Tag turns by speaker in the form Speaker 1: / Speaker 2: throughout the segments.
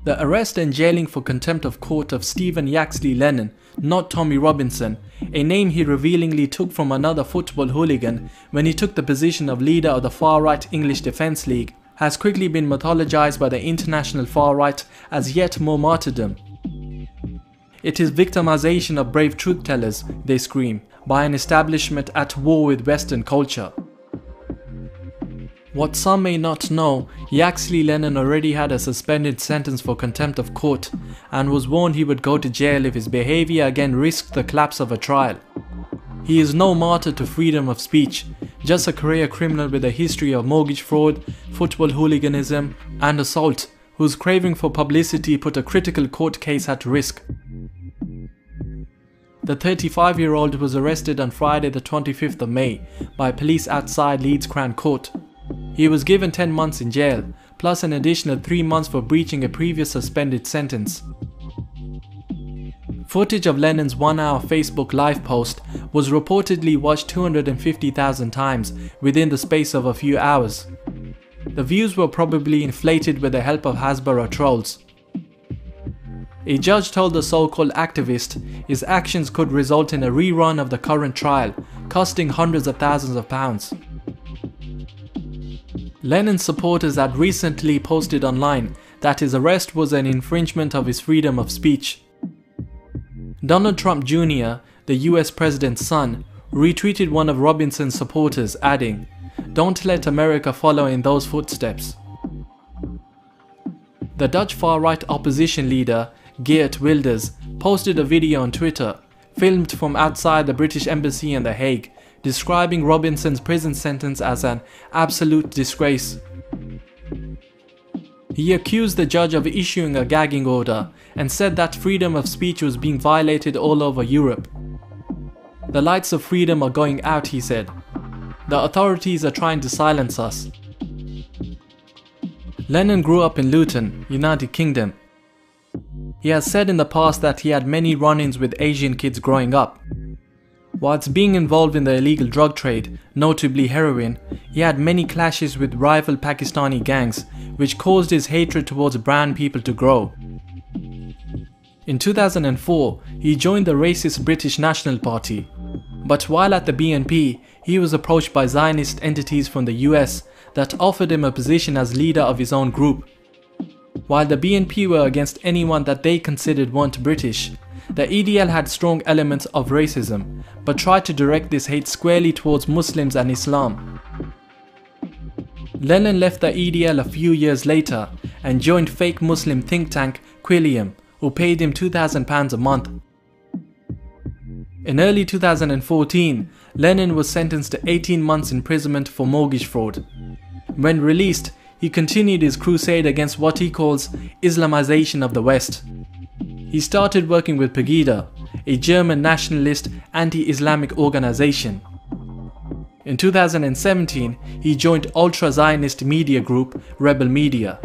Speaker 1: The arrest and jailing for contempt of court of Stephen Yaxley Lennon, not Tommy Robinson, a name he revealingly took from another football hooligan when he took the position of leader of the far-right English Defence League, has quickly been mythologized by the international far-right as yet more martyrdom. It is victimization of brave truth-tellers, they scream, by an establishment at war with Western culture. What some may not know, Yaxley Lennon already had a suspended sentence for contempt of court and was warned he would go to jail if his behavior again risked the collapse of a trial. He is no martyr to freedom of speech, just a career criminal with a history of mortgage fraud, football hooliganism, and assault, whose craving for publicity put a critical court case at risk. The 35-year-old was arrested on Friday the 25th of May by police outside Leeds Crown Court. He was given 10 months in jail, plus an additional 3 months for breaching a previous suspended sentence. Footage of Lennon's 1-hour Facebook Live post was reportedly watched 250,000 times within the space of a few hours. The views were probably inflated with the help of Hasbro trolls. A judge told the so-called activist his actions could result in a rerun of the current trial, costing hundreds of thousands of pounds. Lennon's supporters had recently posted online that his arrest was an infringement of his freedom of speech. Donald Trump Jr., the US president's son, retweeted one of Robinson's supporters, adding, "Don't let America follow in those footsteps." The Dutch far-right opposition leader, Geert Wilders, posted a video on Twitter, filmed from outside the British Embassy in The Hague, describing Robinson's prison sentence as an absolute disgrace. He accused the judge of issuing a gagging order and said that freedom of speech was being violated all over Europe. "The lights of freedom are going out," he said. "The authorities are trying to silence us." Lennon grew up in Luton, United Kingdom. He has said in the past that he had many run-ins with Asian kids growing up. Whilst being involved in the illegal drug trade, notably heroin, he had many clashes with rival Pakistani gangs, which caused his hatred towards brown people to grow. In 2004, he joined the racist British National Party. But while at the BNP, he was approached by Zionist entities from the US that offered him a position as leader of his own group. While the BNP were against anyone that they considered weren't British, the EDL had strong elements of racism, but tried to direct this hate squarely towards Muslims and Islam. Lennon left the EDL a few years later and joined fake Muslim think tank Quilliam, who paid him £2,000 a month. In early 2014, Lennon was sentenced to 18 months imprisonment for mortgage fraud. When released, he continued his crusade against what he calls Islamization of the West. He started working with Pegida, a German nationalist anti-Islamic organization. In 2017, he joined ultra-Zionist media group Rebel Media.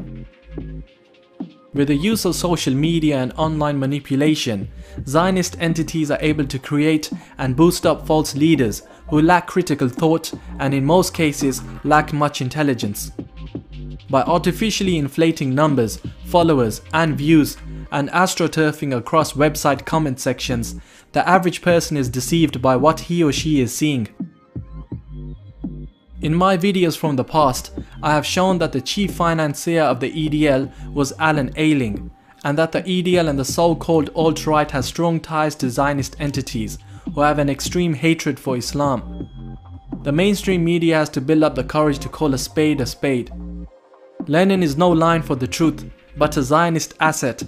Speaker 1: With the use of social media and online manipulation, Zionist entities are able to create and boost up false leaders who lack critical thought and in most cases lack much intelligence. By artificially inflating numbers, followers and views and astroturfing across website comment sections, the average person is deceived by what he or she is seeing. In my videos from the past, I have shown that the chief financier of the EDL was Alan Ayling, and that the EDL and the so-called alt-right has strong ties to Zionist entities who have an extreme hatred for Islam. The mainstream media has to build up the courage to call a spade a spade. Lennon is no line for the truth, but a Zionist asset.